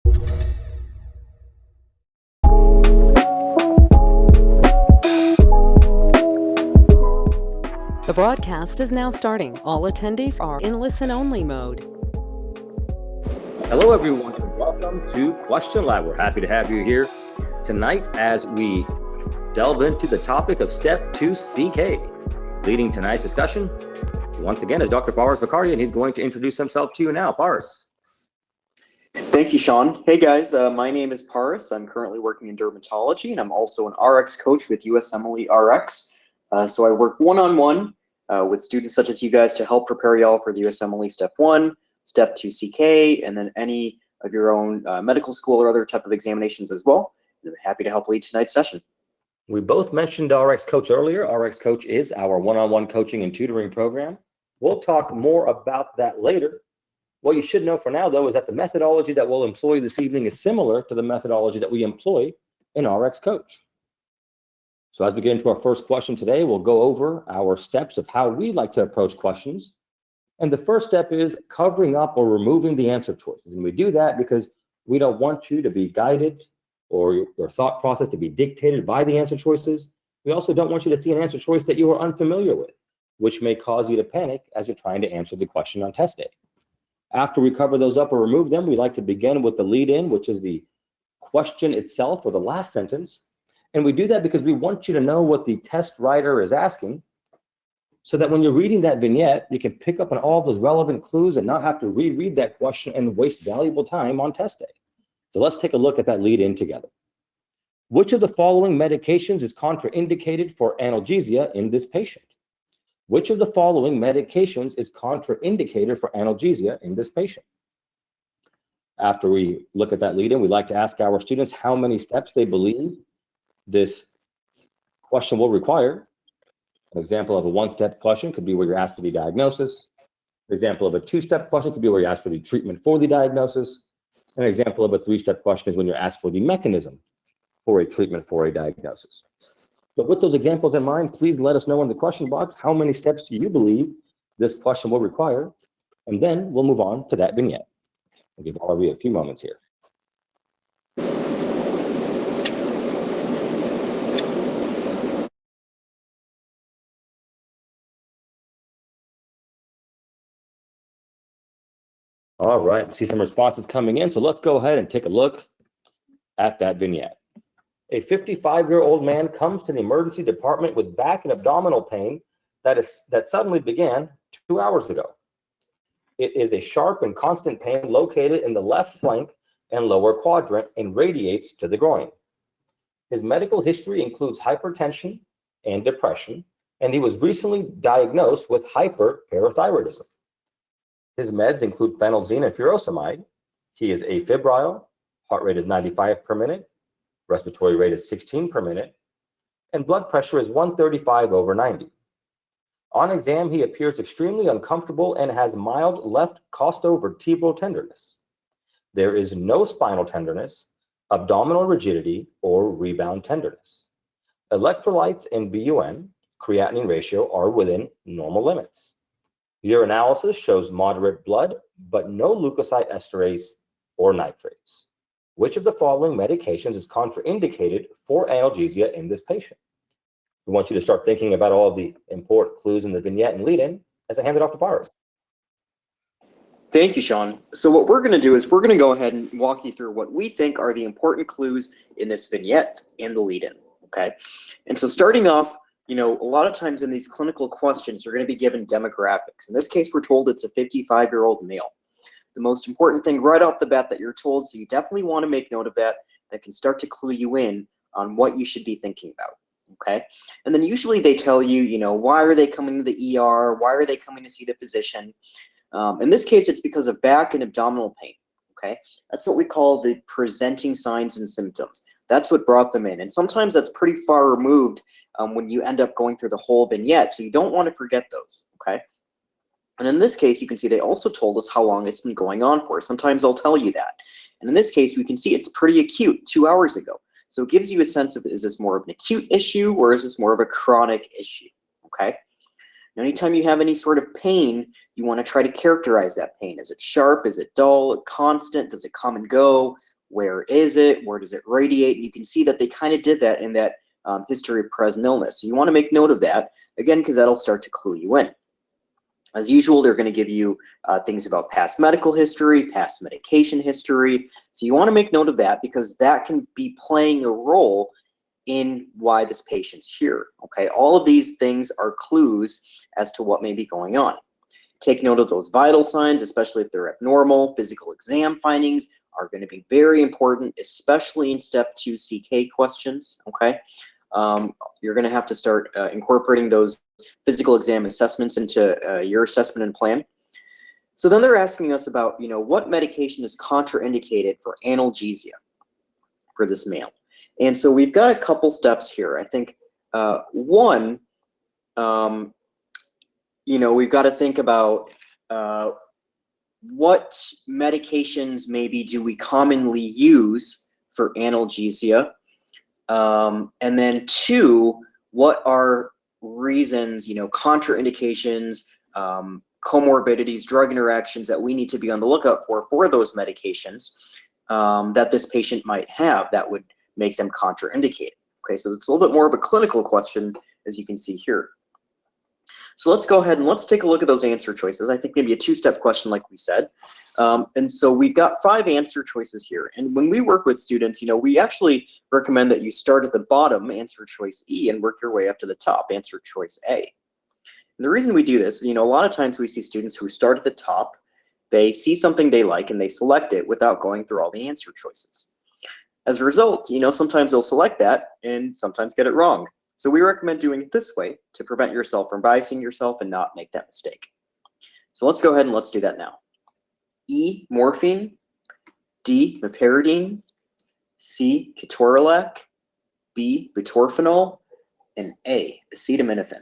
The broadcast is now starting. All attendees are in listen-only mode. Hello, everyone, and welcome to Question Lab. We're happy to have you here tonight as we delve into the topic of Step 2 CK. Leading tonight's discussion, once again, is Dr. Paras Vakarian, and he's going to introduce himself to you now. Paras. Thank you, Sean. Hey, guys. My name is Paras. I'm currently working in dermatology, and I'm also an RX coach with USMLE-Rx. So I work one-on-one with students such as you guys to help prepare y'all for the USMLE Step 1, Step 2 CK, and then any of your own medical school or other type of examinations as well. And I'm happy to help lead tonight's session. We both mentioned RX Coach earlier. RX Coach is our one-on-one coaching and tutoring program. We'll talk more about that later. What you should know for now, though, is that the methodology that we'll employ this evening is similar to the methodology that we employ in RX Coach. So as we get into our first question today, we'll go over our steps of how we like to approach questions. And the first step is covering up or removing the answer choices. And we do that because we don't want you to be guided or your thought process to be dictated by the answer choices. We also don't want you to see an answer choice that you are unfamiliar with, which may cause you to panic as you're trying to answer the question on test day. After we cover those up or remove them, we like to begin with the lead-in, which is the question itself or the last sentence. And we do that because we want you to know what the test writer is asking, so that when you're reading that vignette, you can pick up on all those relevant clues and not have to reread that question and waste valuable time on test day. So let's take a look at that lead-in together. Which of the following medications is contraindicated for analgesia in this patient? Which of the following medications is contraindicated for analgesia in this patient? After we look at that lead-in, we like to ask our students how many steps they believe this question will require. An example of a one-step question could be where you're asked for the diagnosis. An example of a two-step question could be where you're asked for the treatment for the diagnosis. An example of a three-step question is when you're asked for the mechanism for a treatment for a diagnosis. So with those examples in mind, please let us know in the question box how many steps you believe this question will require, and then we'll move on to that vignette. I'll give all of you a few moments here. All right, I see some responses coming in, so let's go ahead and take a look at that vignette. A 55-year-old man comes to the emergency department with back and abdominal pain that suddenly began 2 hours ago. It is a sharp and constant pain located in the left flank and lower quadrant and radiates to the groin. His medical history includes hypertension and depression, and he was recently diagnosed with hyperparathyroidism. His meds include phenelzine and furosemide. He is afebrile, heart rate is 95 per minute, respiratory rate is 16 per minute, and blood pressure is 135/90. On exam, he appears extremely uncomfortable and has mild left costovertebral tenderness. There is no spinal tenderness, abdominal rigidity, or rebound tenderness. Electrolytes and BUN, creatinine ratio, are within normal limits. Urinalysis shows moderate blood, but no leukocyte esterase or nitrates. Which of the following medications is contraindicated for analgesia in this patient? We want you to start thinking about all of the important clues in the vignette and lead-in as I hand it off to Paras. Thank you, Sean. So what we're going to do is we're going to go ahead and walk you through what we think are the important clues in this vignette and the lead-in, okay? And so starting off, you know, a lot of times in these clinical questions, you're going to be given demographics. In this case, we're told it's a 55-year-old male. The most important thing right off the bat that you're told, so you definitely want to make note of that can start to clue you in on what you should be thinking about, okay? And then usually they tell you, you know, why are they coming to the ER? Why are they coming to see the physician? In this case, it's because of back and abdominal pain, okay? That's what we call the presenting signs and symptoms. That's what brought them in. And sometimes that's pretty far removed when you end up going through the whole vignette, so you don't want to forget those, okay? And in this case, you can see they also told us how long it's been going on for. Sometimes they'll tell you that. And in this case, we can see it's pretty acute, 2 hours ago. So it gives you a sense of, is this more of an acute issue or is this more of a chronic issue, okay? Now, anytime you have any sort of pain, you want to try to characterize that pain. Is it sharp? Is it dull? Constant? Does it come and go? where is it, where does it radiate? And you can see that they kind of did that in that history of present illness. So you want to make note of that, again, because that'll start to clue you in. As usual, they're going to give you things about past medical history, past medication history. So you want to make note of that because that can be playing a role in why this patient's here. Okay, all of these things are clues as to what may be going on. Take note of those vital signs, especially if they're abnormal. Physical exam findings are going to be very important, especially in step 2 CK questions. Okay, you're going to have to start incorporating those physical exam assessments into your assessment and plan. So then they're asking us about, what medication is contraindicated for analgesia for this male. And so we've got a couple steps here. I think one, we've got to think about what medications maybe do we commonly use for analgesia, and then 2, what are reasons, contraindications, comorbidities, drug interactions that we need to be on the lookout for those medications that this patient might have that would make them contraindicated. Okay, so it's a little bit more of a clinical question, as you can see here. So let's go ahead and let's take a look at those answer choices. I think maybe a 2-step question, like we said. And so we've got 5 answer choices here. And when we work with students, we actually recommend that you start at the bottom, answer choice E, and work your way up to the top, answer choice A. And the reason we do this is, a lot of times we see students who start at the top, they see something they like and they select it without going through all the answer choices. As a result, sometimes they'll select that and sometimes get it wrong. So we recommend doing it this way to prevent yourself from biasing yourself and not make that mistake. So let's go ahead and let's do that now. E, morphine. D, meperidine. C, ketorolac. B, butorphanol. And A, acetaminophen.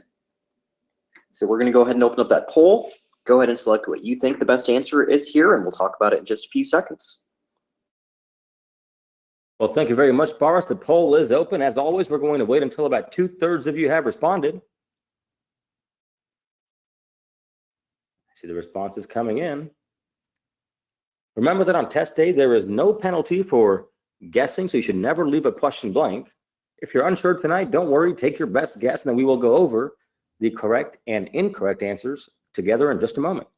So we're going to go ahead and open up that poll. Go ahead and select what you think the best answer is here, and we'll talk about it in just a few seconds. Well, thank you very much, Boris. The poll is open. As always, we're going to wait until about 2/3 of you have responded. I see the responses coming in. Remember that on test day, there is no penalty for guessing, so you should never leave a question blank. If you're unsure tonight, don't worry, take your best guess, and then we will go over the correct and incorrect answers together in just a moment.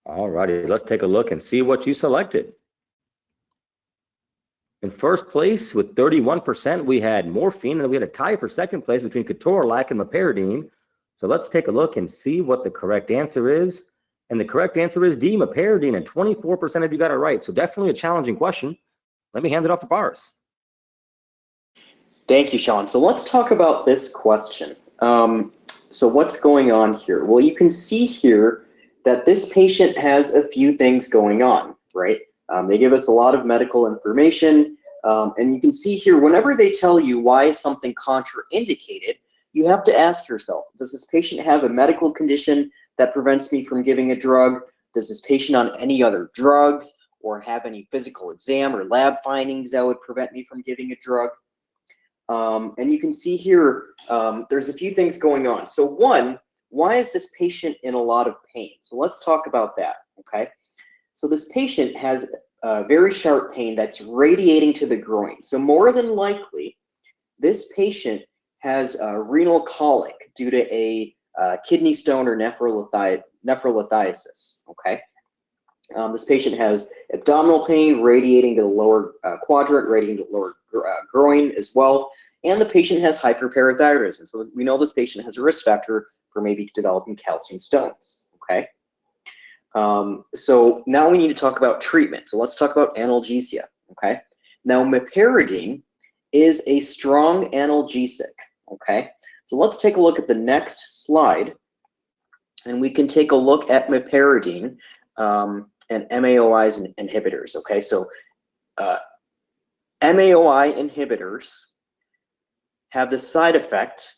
All righty, let's take a look and see what you selected. In first place with 31%, we had morphine, and then we had a tie for second place between ketorolac and meperidine. So let's take a look and see what the correct answer is. And the correct answer is D, meperidine, and 24% of you got it right. So definitely a challenging question. Let me hand it off to Boris. Thank you, Sean. So let's talk about this question. So what's going on here? Well, you can see here that this patient has a few things going on, right? They give us a lot of medical information, and you can see here, whenever they tell you why is something contraindicated, you have to ask yourself, does this patient have a medical condition that prevents me from giving a drug? Does this patient on any other drugs or have any physical exam or lab findings that would prevent me from giving a drug? And you can see here, there's a few things going on. So one, why is this patient in a lot of pain? So let's talk about that, okay? So this patient has very sharp pain that's radiating to the groin. So more than likely, this patient has renal colic due to a kidney stone or nephrolithiasis, okay? This patient has abdominal pain radiating to the lower quadrant, radiating to the lower groin as well. And the patient has hyperparathyroidism. So we know this patient has a risk factor for maybe developing calcium stones, okay? So now we need to talk about treatment. So let's talk about analgesia, okay? Now meperidine is a strong analgesic, okay? So let's take a look at the next slide, and we can take a look at meperidine and MAOI inhibitors, okay? So MAOI inhibitors have the side effect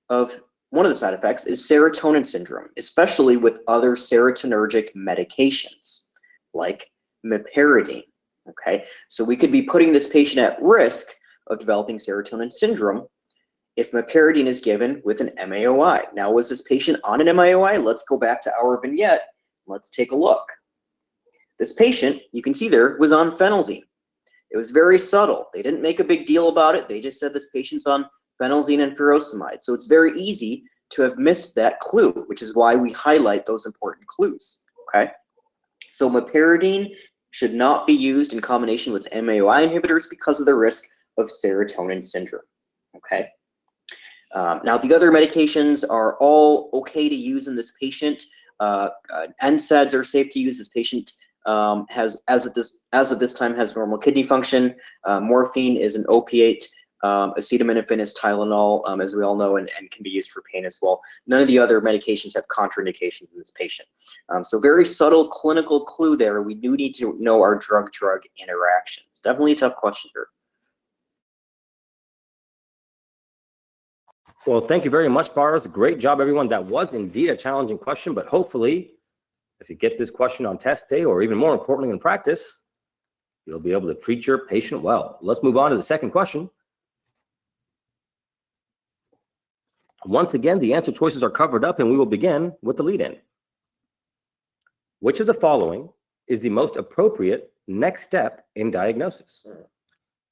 of, one of the side effects is serotonin syndrome, especially with other serotonergic medications like meperidine, Okay, so we could be putting this patient at risk of developing serotonin syndrome if meperidine is given with an MAOI. Now, was this patient on an MAOI? Let's go back to our vignette. Let's take a look. This patient, you can see there, was on phenelzine. It was very subtle. They didn't make a big deal about it. They just said this patient's on phenelzine and furosemide. So it's very easy to have missed that clue, which is why we highlight those important clues. Okay, so meperidine should not be used in combination with MAOI inhibitors because of the risk of serotonin syndrome. Okay. Now, the other medications are all okay to use in this patient. NSAIDs are safe to use. This patient has, as of this time, has normal kidney function. Morphine is an opiate. Acetaminophen is Tylenol, as we all know, and can be used for pain as well. None of the other medications have contraindications in this patient. So very subtle clinical clue there. We do need to know our drug-drug interactions. Definitely a tough question here. Well, thank you very much, Boris. Great job, everyone. That was indeed a challenging question, but hopefully, if you get this question on test day, or even more importantly in practice, you'll be able to treat your patient well. Let's move on to the second question. Once again, the answer choices are covered up, and we will begin with the lead-in. Which of the following is the most appropriate next step in diagnosis?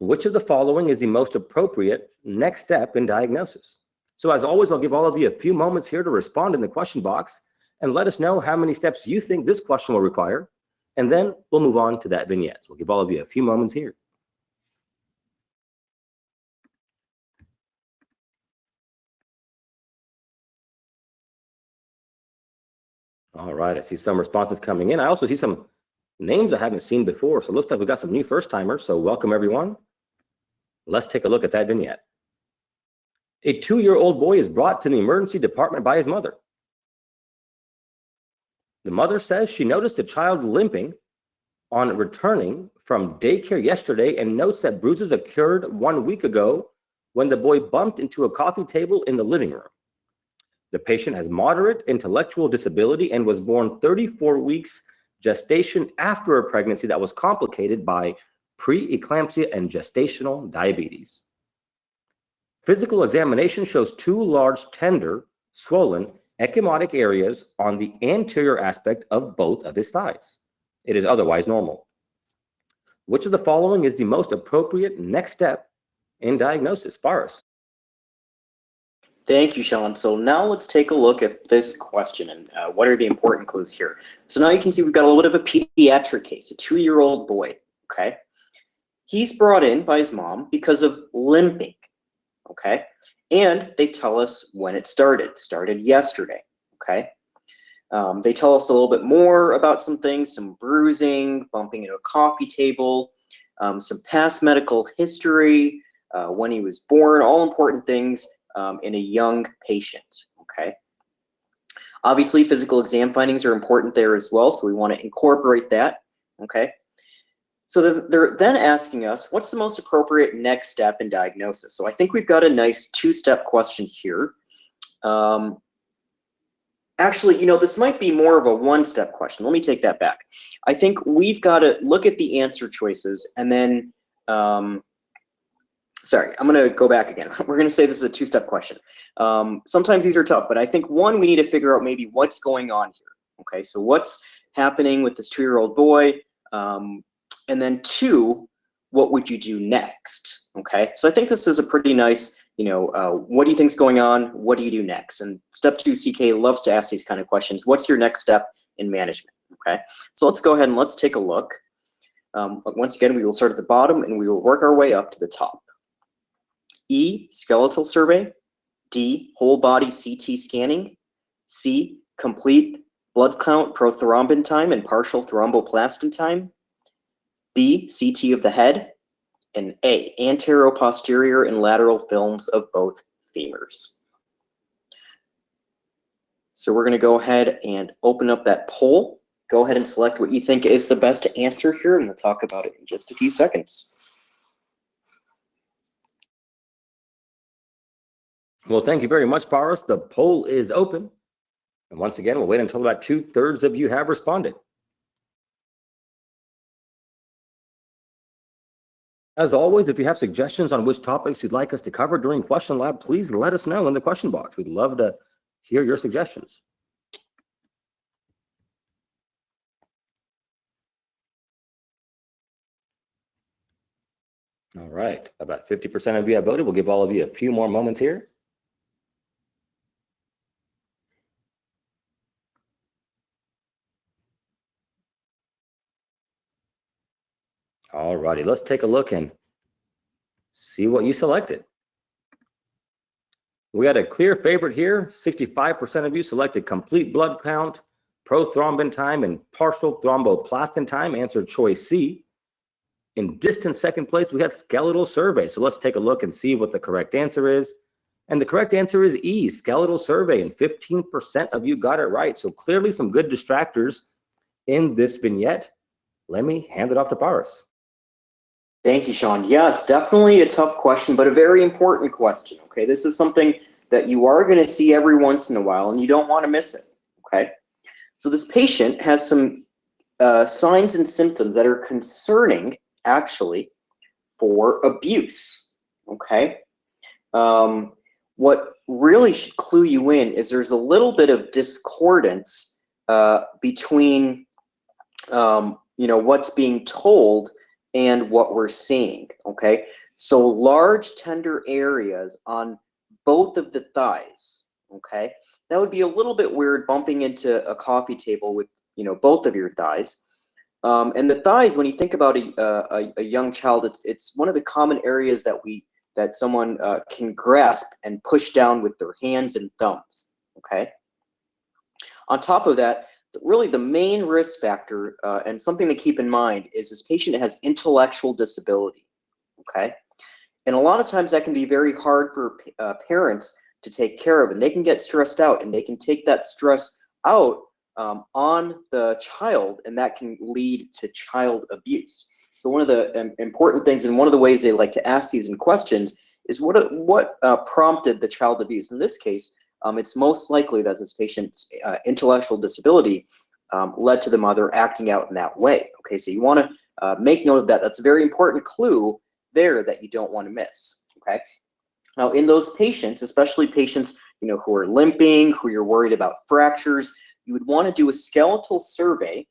Which of the following is the most appropriate next step in diagnosis? So as always, I'll give all of you a few moments here to respond in the question box and let us know how many steps you think this question will require, and then we'll move on to that vignette. So we'll give all of you a few moments here. All right, I see some responses coming in. I also see some names I haven't seen before, so it looks like we've got some new first-timers, so welcome everyone. Let's take a look at that vignette. A 2-year-old boy is brought to the emergency department by his mother. The mother says she noticed the child limping on returning from daycare yesterday and notes that bruises occurred 1 week ago when the boy bumped into a coffee table in the living room. The patient has moderate intellectual disability and was born 34 weeks gestation after a pregnancy that was complicated by preeclampsia and gestational diabetes. Physical examination shows 2 large, tender, swollen, ecchymotic areas on the anterior aspect of both of his thighs. It is otherwise normal. Which of the following is the most appropriate next step in diagnosis? Boris. Thank you, Sean. So now let's take a look at this question and what are the important clues here. So now you can see we've got a little bit of a pediatric case, a 2-year-old boy, okay? He's brought in by his mom because of limping, okay? And they tell us when it started yesterday, okay? They tell us a little bit more about some things, some bruising, bumping into a coffee table, some past medical history, when he was born, all important things in a young patient, okay? Obviously, physical exam findings are important there as well, so we want to incorporate that, okay? So they're then asking us, what's the most appropriate next step in diagnosis? So I think we've got a nice 2-step question here. Actually, you know, this might be more of a 1-step question. Let me take that back. I think we've got to look at the answer choices and then, sorry, I'm going to go back again. We're going to say this is a 2-step question. Sometimes these are tough, but I think 1, we need to figure out maybe what's going on here. Okay, so what's happening with this 2-year-old boy? And then 2, what would you do next? Okay, so I think this is a pretty nice, you know, what do you think's going on? What do you do next? And step 2, CK loves to ask these kind of questions. What's your next step in management? Okay, so let's go ahead and let's take a look. Once again, we will start at the bottom and we will work our way up to the top. E, skeletal survey. D, whole body CT scanning. C, complete blood count, prothrombin time, and partial thromboplastin time. B, CT of the head. And A, anteroposterior and lateral films of both femurs. So we're going to go ahead and open up that poll. Go ahead and select what you think is the best answer here, and we'll talk about it in just a few seconds. Well, thank you very much, Boris. The poll is open. And once again, we'll wait until about 2/3 of you have responded. As always, if you have suggestions on which topics you'd like us to cover during Question Lab, please let us know in the question box. We'd love to hear your suggestions. All right, about 50% of you have voted. We'll give all of you a few more moments here. All righty, let's take a look and see what you selected. We got a clear favorite here. 65% of you selected complete blood count, prothrombin time, and partial thromboplastin time. Answered choice C. In distant second place, we had skeletal survey. So let's take a look and see what the correct answer is. And the correct answer is E, skeletal survey, and 15% of you got it right. So clearly some good distractors in this vignette. Let me hand it off to Paris. Thank you, Sean. Yes, definitely a tough question, but a very important question, okay? This is something that you are going to see every once in a while, and you don't want to miss it, okay? So this patient has some signs and symptoms that are concerning, actually, for abuse, okay? What really should clue you in is there's a little bit of discordance between, what's being told and what we're seeing, okay? So large tender areas on both of the thighs, okay? That would be a little bit weird bumping into a coffee table with, both of your thighs. And the thighs, when you think about a young child, it's one of the common areas that someone can grasp and push down with their hands and thumbs, okay? On top of that, really the main risk factor and something to keep in mind is this patient has intellectual disability, okay? And a lot of times that can be very hard for parents to take care of, and they can get stressed out, and they can take that stress out on the child, and that can lead to child abuse. So one of the important things, and one of the ways they like to ask these in questions, is what prompted the child abuse. In this case, it's most likely that this patient's intellectual disability led to the mother acting out in that way. Okay, so you want to make note of that. That's a very important clue there that you don't want to miss. Okay. Now, in those patients, especially patients who are limping, who you're worried about fractures, you would want to do a skeletal survey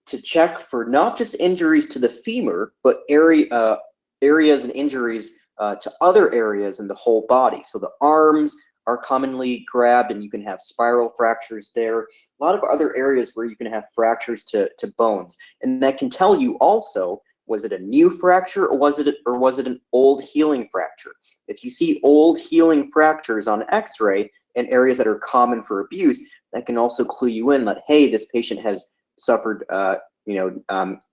to check for not just injuries to the femur, but areas and injuries to other areas in the whole body. So the arms are commonly grabbed, and you can have spiral fractures there. A lot of other areas where you can have fractures to bones, and that can tell you also, was it a new fracture or was it an old healing fracture? If you see old healing fractures on X-ray in areas that are common for abuse, that can also clue you in that, hey, this patient has suffered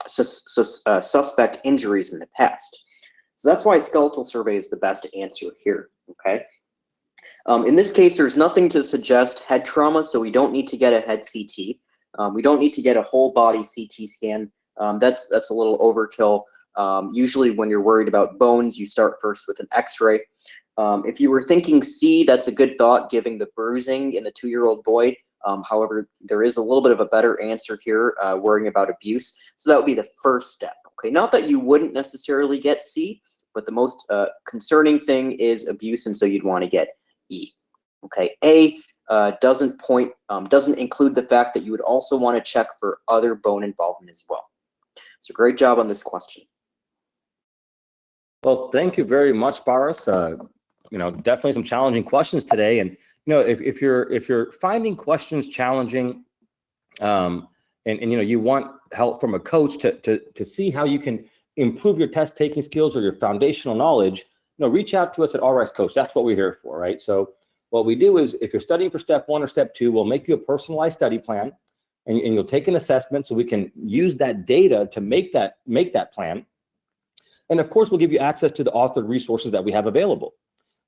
suspect injuries in the past. So that's why skeletal survey is the best answer here. Okay. In this case, there's nothing to suggest head trauma, so we don't need to get a head CT. We don't need to get a whole body CT scan. That's a little overkill. Usually when you're worried about bones, you start first with an X-ray. If you were thinking C, that's a good thought, given the bruising in the 2-year-old boy. However, there is a little bit of a better answer here, worrying about abuse. So that would be the first step. Okay, not that you wouldn't necessarily get C, but the most concerning thing is abuse, and so you'd want to get E. Okay, A doesn't include the fact that you would also want to check for other bone involvement as well. So great job on this question. Well, thank you very much, Paris. Definitely some challenging questions today. And if you're finding questions challenging, and you want help from a coach to see how you can improve your test taking skills or your foundational knowledge, reach out to us at RX Coach. That's what we're here for, right? So what we do is, if you're studying for step 1 or step 2, we'll make you a personalized study plan, and you'll take an assessment so we can use that data to make that plan. And of course, we'll give you access to the authored resources that we have available.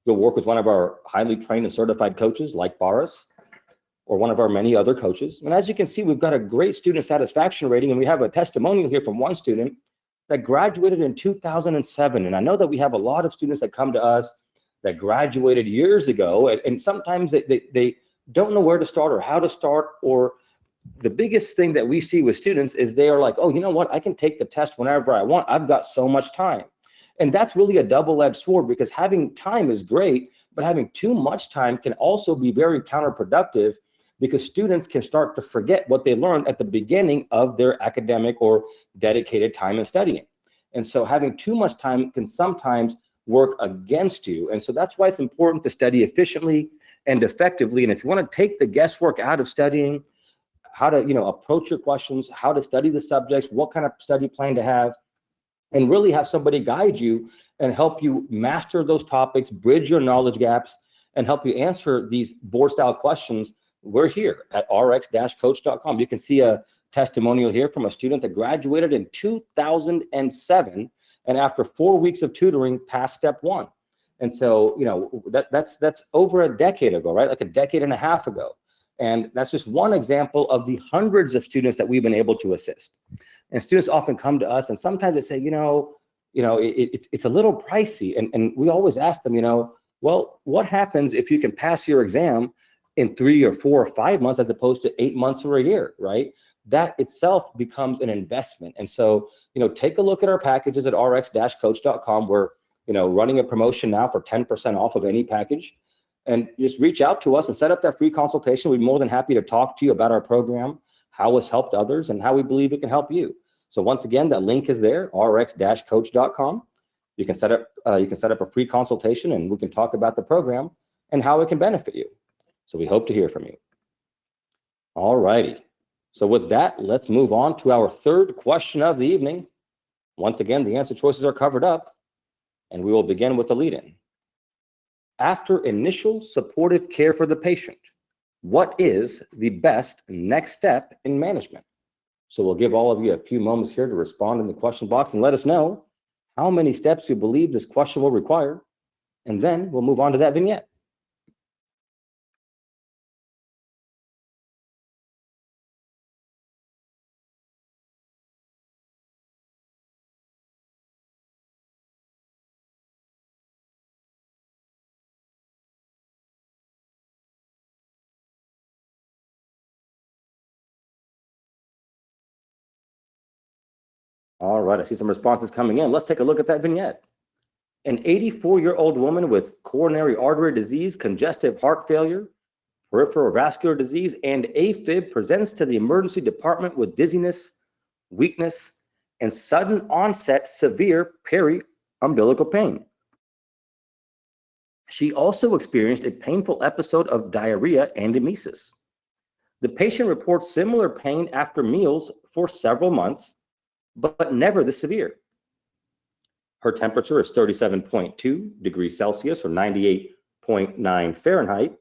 You'll work with one of our highly trained and certified coaches like Boris, or one of our many other coaches. And as you can see, we've got a great student satisfaction rating, and we have a testimonial here from one student that graduated in 2007. And I know that we have a lot of students that come to us that graduated years ago, and sometimes they don't know where to start or how to start, or the biggest thing that we see with students is they are like, oh, you know what, I can take the test whenever I want. I've got so much time. And that's really a double-edged sword, because having time is great, but having too much time can also be very counterproductive, because students can start to forget what they learned at the beginning of their academic or dedicated time in studying. And so having too much time can sometimes work against you. And so that's why it's important to study efficiently and effectively. And if you want to take the guesswork out of studying, how to approach your questions, how to study the subjects, what kind of study plan to have, and really have somebody guide you and help you master those topics, bridge your knowledge gaps, and help you answer these board-style questions, we're here at rx-coach.com. You can see a testimonial here from a student that graduated in 2007, and after 4 weeks of tutoring, passed step 1. And so, that's over a decade ago, right? Like a decade and a half ago. And that's just one example of the hundreds of students that we've been able to assist. And students often come to us, and sometimes they say, it's a little pricey. And we always ask them, well, what happens if you can pass your exam in 3 or 4 or 5 months as opposed to 8 months or a year, right? That itself becomes an investment. And so, take a look at our packages at rx-coach.com. We're, running a promotion now for 10% off of any package. And just reach out to us and set up that free consultation. We'd be more than happy to talk to you about our program, how it's helped others, and how we believe it can help you. So once again, that link is there, rx-coach.com. You can set up a free consultation, and we can talk about the program and how it can benefit you. So we hope to hear from you. All righty. So with that, let's move on to our third question of the evening. Once again, the answer choices are covered up, and we will begin with the lead-in. After initial supportive care for the patient, what is the best next step in management? So we'll give all of you a few moments here to respond in the question box and let us know how many steps you believe this question will require, and then we'll move on to that vignette. All right, I see some responses coming in. Let's take a look at that vignette. An 84-year-old woman with coronary artery disease, congestive heart failure, peripheral vascular disease, and AFib presents to the emergency department with dizziness, weakness, and sudden onset severe peri-umbilical pain. She also experienced a painful episode of diarrhea and emesis. The patient reports similar pain after meals for several months, but never this severe. Her temperature is 37.2 degrees Celsius or 98.9 Fahrenheit.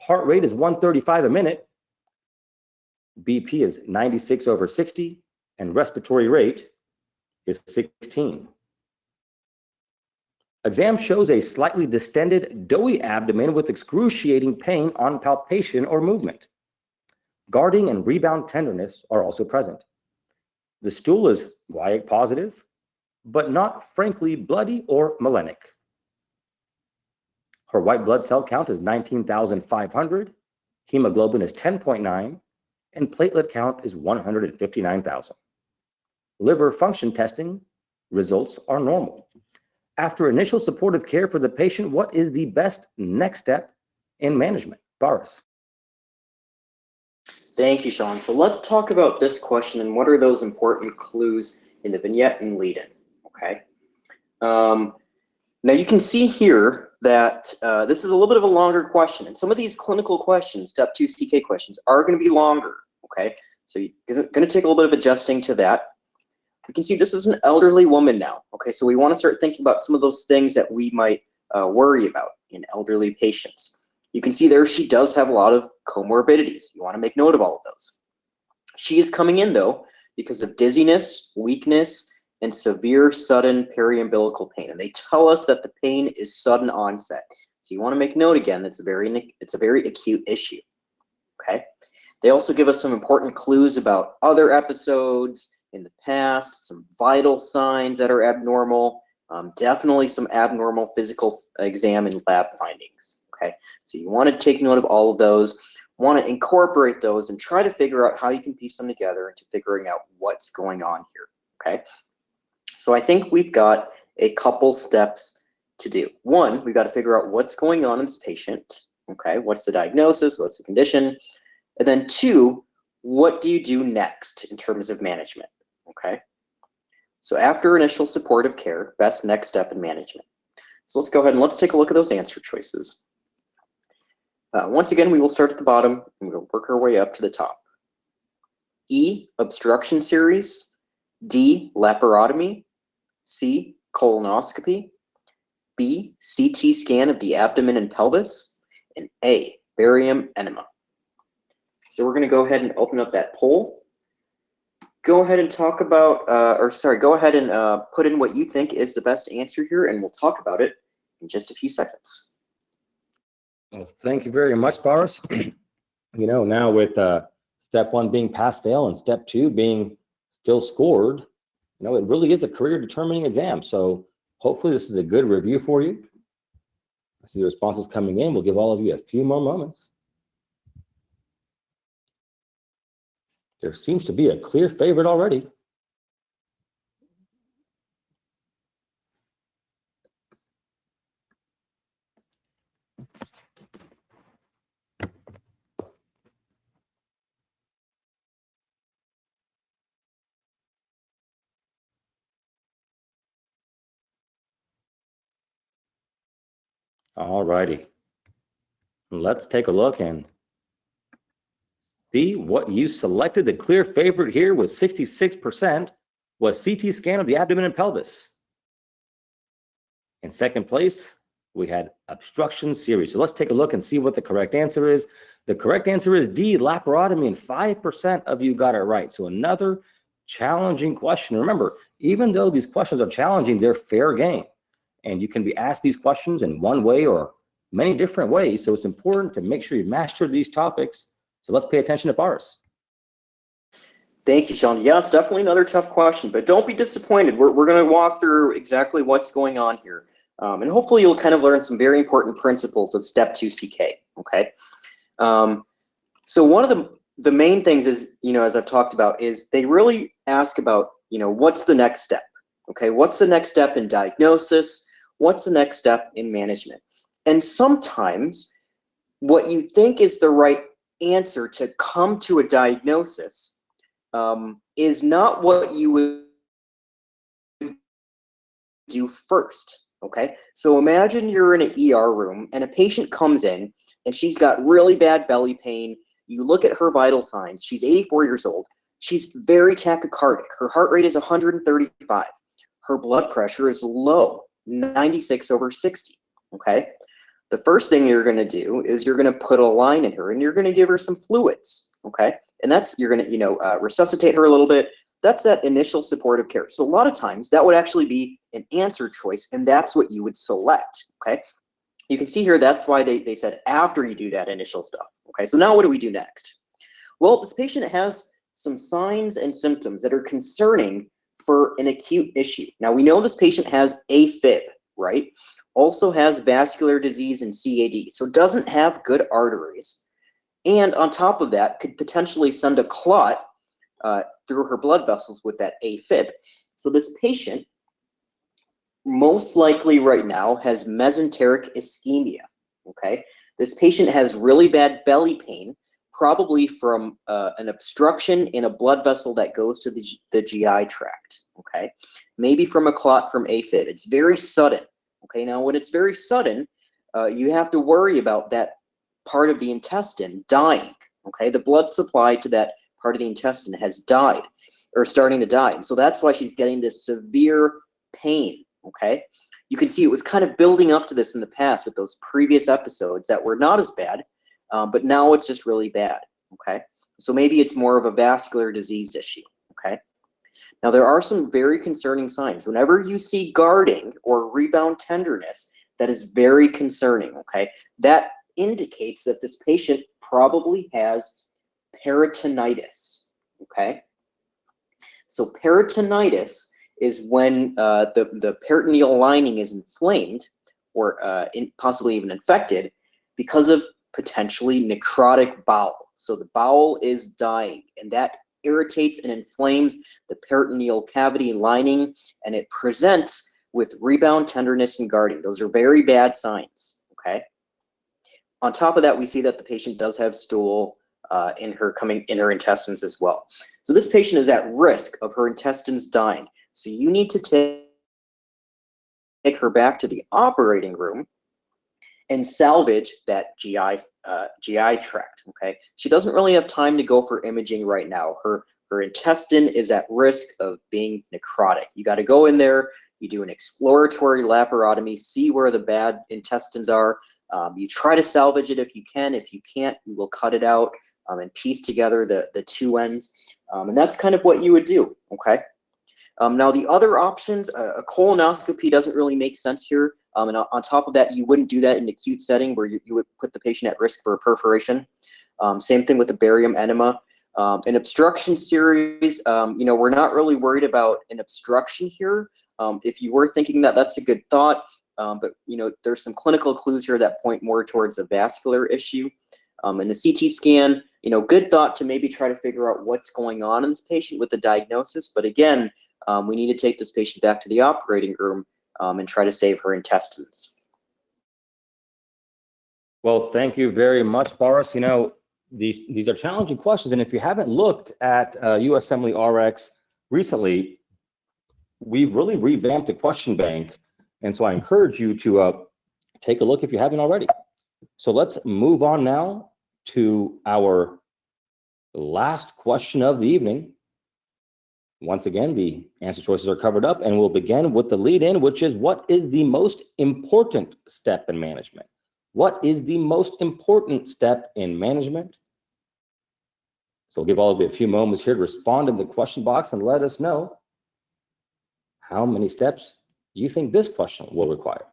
Heart rate is 135 a minute. BP is 96/60, and respiratory rate is 16. Exam shows a slightly distended, doughy abdomen with excruciating pain on palpation or movement. Guarding and rebound tenderness are also present. The stool is guaiac positive, but not frankly bloody or melenic. Her white blood cell count is 19,500, hemoglobin is 10.9, and platelet count is 159,000. Liver function testing results are normal. After initial supportive care for the patient, what is the best next step in management? Boris. Thank you, Sean. So let's talk about this question and what are those important clues in the vignette and lead-in, okay? Now you can see here that this is a little bit of a longer question, and some of these clinical questions, step 2 CK questions, are going to be longer, okay? So you're going to take a little bit of adjusting to that. You can see this is an elderly woman now, okay? So we want to start thinking about some of those things that we might worry about in elderly patients. You can see there she does have a lot of comorbidities. You want to make note of all of those. She is coming in though because of dizziness, weakness, and severe sudden peri-umbilical pain. And they tell us that the pain is sudden onset. So you want to make note again that it's a very acute issue. Okay. They also give us some important clues about other episodes in the past, some vital signs that are abnormal, definitely some abnormal physical exam and lab findings. Okay. So you want to take note of all of those, want to incorporate those and try to figure out how you can piece them together into figuring out what's going on here. Okay. So I think we've got a couple steps to do. One, we got to figure out what's going on in this patient. Okay, what's the diagnosis? What's the condition? And then two, what do you do next in terms of management? Okay, so after initial supportive care, best next step in management. So let's go ahead and let's take a look at those answer choices. Once again, we will start at the bottom and we'll work our way up to the top. E, obstruction series. D, laparotomy. C, colonoscopy. B, CT scan of the abdomen and pelvis. And A, barium enema. So we're going to go ahead and open up that poll. Go ahead and talk about, go ahead and put in what you think is the best answer here, and we'll talk about it in just a few seconds. Well, thank you very much, Boris. Now with step one being pass fail and step two being still scored, it really is a career determining exam. So hopefully this is a good review for you. I see the responses coming in. We'll give all of you a few more moments. There seems to be a clear favorite already. All righty. Let's take a look and see what you selected. The clear favorite here with 66% was CT scan of the abdomen and pelvis. In second place, we had obstruction series. So let's take a look and see what the correct answer is. The correct answer is D, laparotomy, and 5% of you got it right. So another challenging question. Remember, even though these questions are challenging, they're fair game. And you can be asked these questions in one way or many different ways. So it's important to make sure you master these topics. So let's pay attention to Boris. Thank you, Sean. Yeah, it's definitely another tough question, but don't be disappointed. We're going to walk through exactly what's going on here. And hopefully you'll kind of learn some very important principles of step 2 CK, okay? So one of the main things is, as I've talked about, is they really ask about, what's the next step, okay? What's the next step in diagnosis? What's the next step in management? And sometimes what you think is the right answer to come to a diagnosis is not what you would do first, okay? So imagine you're in an ER room and a patient comes in and she's got really bad belly pain. You look at her vital signs. She's 84 years old. She's very tachycardic. Her heart rate is 135. Her blood pressure is low, 96/60, okay? The first thing you're going to do is you're going to put a line in her and you're going to give her some fluids, okay? And that's, you're going to, resuscitate her a little bit. That's that initial supportive care. So a lot of times that would actually be an answer choice, and that's what you would select, okay? You can see here, that's why they said after you do that initial stuff, okay? So now what do we do next? Well, this patient has some signs and symptoms that are concerning for an acute issue. Now, we know this patient has AFib, right? Also has vascular disease and CAD, so doesn't have good arteries. And on top of that, could potentially send a clot through her blood vessels with that AFib. So this patient most likely right now has mesenteric ischemia, okay? This patient has really bad belly pain, probably from an obstruction in a blood vessel that goes to the GI tract, okay? Maybe from a clot from AFib. It's very sudden, okay? Now, when it's very sudden, you have to worry about that part of the intestine dying, okay? The blood supply to that part of the intestine has died, or starting to die. And so that's why she's getting this severe pain, okay? You can see it was kind of building up to this in the past with those previous episodes that were not as bad, but now it's just really bad, okay? So maybe it's more of a vascular disease issue, okay? Now, there are some very concerning signs. Whenever you see guarding or rebound tenderness, that is very concerning, okay? That indicates that this patient probably has peritonitis, okay? So peritonitis is when the peritoneal lining is inflamed or possibly even infected because of potentially necrotic bowel. So the bowel is dying, and that irritates and inflames the peritoneal cavity lining, and it presents with rebound, tenderness, and guarding. Those are very bad signs, okay? On top of that, we see that the patient does have stool in her intestines as well. So this patient is at risk of her intestines dying. So you need to take her back to the operating room and salvage that GI tract, okay? She doesn't really have time to go for imaging right now. Her intestine is at risk of being necrotic. You got to go in there, you do an exploratory laparotomy, see where the bad intestines are. You try to salvage it if you can. If you can't, you will cut it out and piece together the two ends. And that's kind of what you would do, okay? Now the other options, a colonoscopy doesn't really make sense here. And on top of that, you wouldn't do that in an acute setting where you would put the patient at risk for a perforation. Same thing with the barium enema. An obstruction series, we're not really worried about an obstruction here. If you were thinking that, that's a good thought. But there's some clinical clues here that point more towards a vascular issue. In the CT scan, good thought to maybe try to figure out what's going on in this patient with the diagnosis. But again, we need to take this patient back to the operating room and try to save her intestines. Well, thank you very much, Boris. These are challenging questions, and if you haven't looked at USMLE-Rx recently, we've really revamped the question bank, and so I encourage you to take a look if you haven't already. So let's move on now to our last question of the evening. Once again, the answer choices are covered up, and we'll begin with the lead-in, which is, what is the most important step in management? What is the most important step in management? So we'll give all of you a few moments here to respond in the question box and let us know how many steps you think this question will require.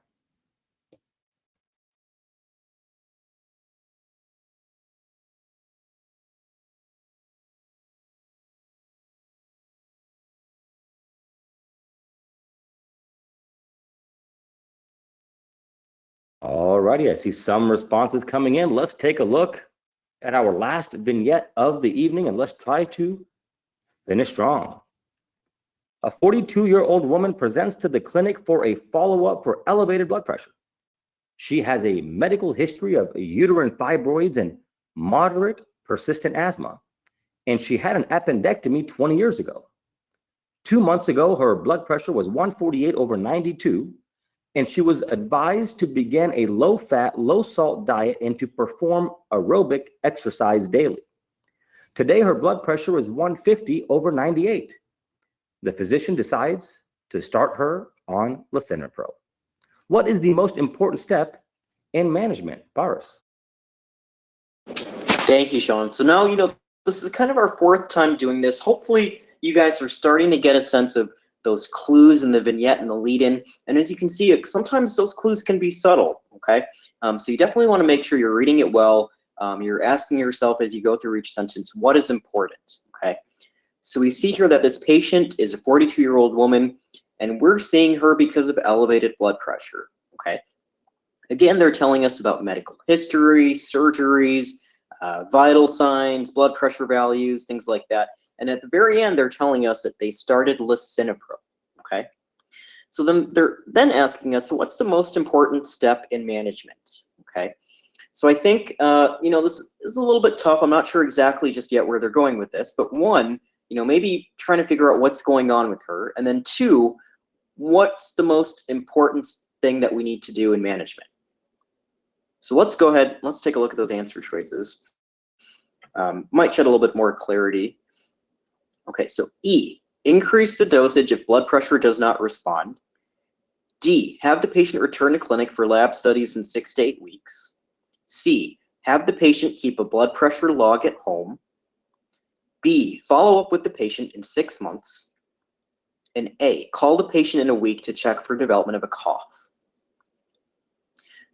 Alrighty, I see some responses coming in. Let's take a look at our last vignette of the evening, and let's try to finish strong. A 42-year-old woman presents to the clinic for a follow-up for elevated blood pressure. She has a medical history of uterine fibroids and moderate persistent asthma, and she had an appendectomy 20 years ago. 2 months ago, her blood pressure was 148/92, and she was advised to begin a low-fat, low-salt diet and to perform aerobic exercise daily. Today, her blood pressure is 150/98. The physician decides to start her on lisinopril. What is the most important step in management, Boris? Thank you, Sean. So now, this is kind of our fourth time doing this. Hopefully, you guys are starting to get a sense of those clues in the vignette and the lead-in. And as you can see, sometimes those clues can be subtle, okay? So you definitely want to make sure you're reading it well. You're asking yourself as you go through each sentence, what is important, okay? So we see here that this patient is a 42-year-old woman, and we're seeing her because of elevated blood pressure, okay? Again, they're telling us about medical history, surgeries, vital signs, blood pressure values, things like that. And at the very end, they're telling us that they started lisinopril, okay? So then they're asking us, so what's the most important step in management, okay? So I think, this is a little bit tough. I'm not sure exactly just yet where they're going with this, but one, maybe trying to figure out what's going on with her. And then two, what's the most important thing that we need to do in management? So let's go ahead, let's take a look at those answer choices. Might shed a little bit more clarity. Okay, so E, increase the dosage if blood pressure does not respond. D, have the patient return to clinic for lab studies in 6 to 8 weeks. C, have the patient keep a blood pressure log at home. B, follow up with the patient in 6 months. And A, call the patient in a week to check for development of a cough.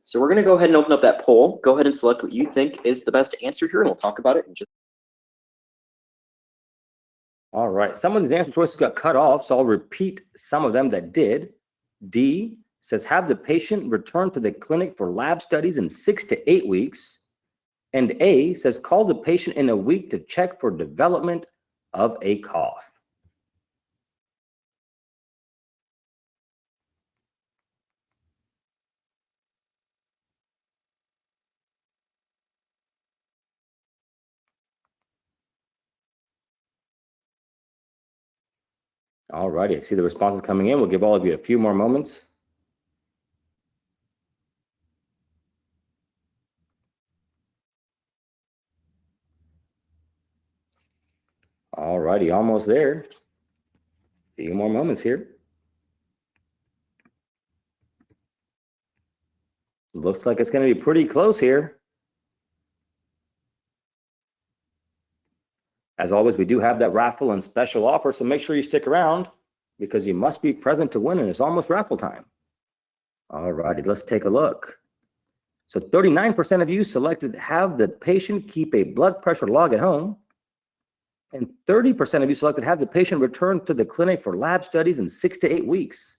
So we're going to go ahead and open up that poll. Go ahead and select what you think is the best answer here, and we'll talk about it in just. All right, some of these answer choices got cut off, so I'll repeat some of them that did. D says, have the patient return to the clinic for lab studies in 6 to 8 weeks. And A says, call the patient in a week to check for development of a cough. All righty, I see the responses coming in. We'll give all of you a few more moments. All righty, almost there. A few more moments here. Looks like it's going to be pretty close here. As always, we do have that raffle and special offer, so make sure you stick around because you must be present to win, and it's almost raffle time. All righty, let's take a look. So 39% of you selected have the patient keep a blood pressure log at home, and 30% of you selected have the patient return to the clinic for lab studies in 6 to 8 weeks.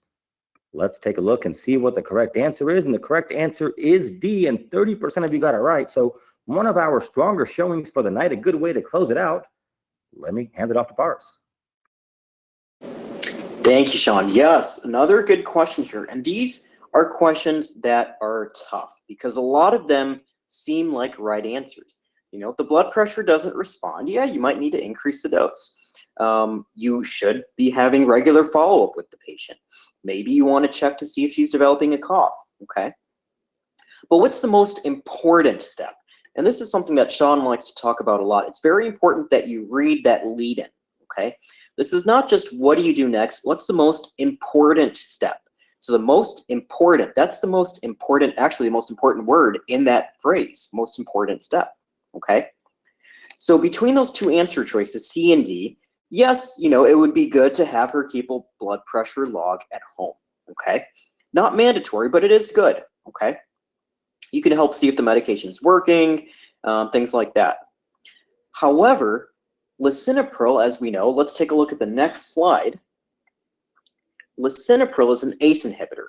Let's take a look and see what the correct answer is, and the correct answer is D, and 30% of you got it right. So one of our stronger showings for the night, a good way to close it out. Let me hand it off to Boris. Thank you, Sean. Yes, another good question here. And these are questions that are tough because a lot of them seem like right answers. You know, if the blood pressure doesn't respond, yeah, you might need to increase the dose. You should be having regular follow-up with the patient. Maybe you want to check to see if she's developing a cough, okay? But what's the most important step? And this is something that Sean likes to talk about a lot. It's very important that you read that lead-in, okay? This is not just what do you do next, what's the most important step? So the most important, that's the most important, actually the most important word in that phrase, most important step, okay? So between those two answer choices, C and D, yes, you know, it would be good to have her keep a blood pressure log at home, okay? Not mandatory, but it is good, okay? You can help see if the medication's working, things like that. However, lisinopril, as we know, let's take a look at the next slide. Lisinopril is an ACE inhibitor,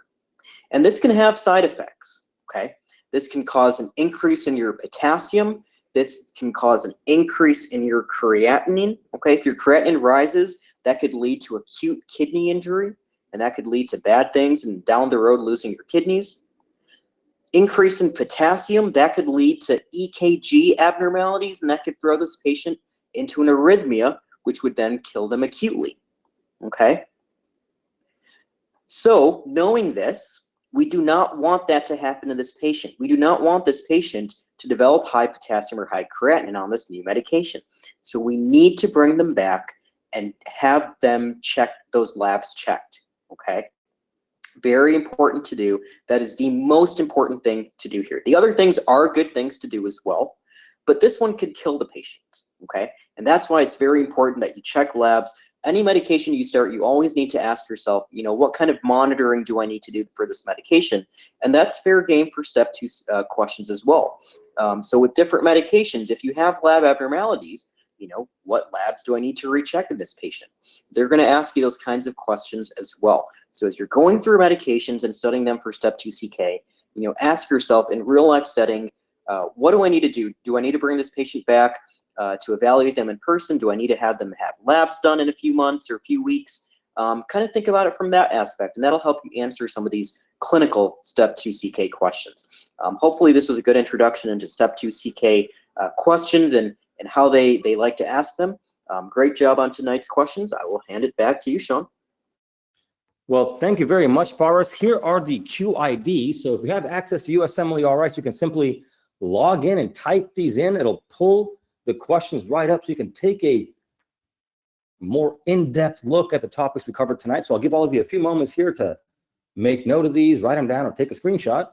and this can have side effects, okay? This can cause an increase in your potassium. This can cause an increase in your creatinine, okay? If your creatinine rises, that could lead to acute kidney injury, and that could lead to bad things and down the road losing your kidneys. Increase in potassium, that could lead to EKG abnormalities, and that could throw this patient into an arrhythmia, which would then kill them acutely, okay? So knowing this, we do not want that to happen to this patient. We do not want this patient to develop high potassium or high creatinine on this new medication. So we need to bring them back and have them check those labs checked, okay? Very important to do. That is the most important thing to do here. The other things are good things to do as well, but this one could kill the patient, okay? And that's why it's very important that you check labs. Any medication you start, you always need to ask yourself, you know, what kind of monitoring do I need to do for this medication? And that's fair game for step 2 questions as well. So with different medications, if you have lab abnormalities, you know, what labs do I need to recheck in this patient? They're going to ask you those kinds of questions as well. So as you're going through medications and studying them for step 2 CK, you know, ask yourself in real life setting, what do I need to do? Do I need to bring this patient back to evaluate them in person? Do I need to have them have labs done in a few months or a few weeks? Kind of think about it from that aspect, and that'll help you answer some of these clinical step 2 CK questions. Hopefully this was a good introduction into step 2 CK questions and how they like to ask them. Great job on tonight's questions. I will hand it back to you, Sean. Well, thank you very much, Boris. Here are the QIDs. So if you have access to USMLE-Rx, you can simply log in and type these in. It'll pull the questions right up so you can take a more in-depth look at the topics we covered tonight. So I'll give all of you a few moments here to make note of these, write them down, or take a screenshot.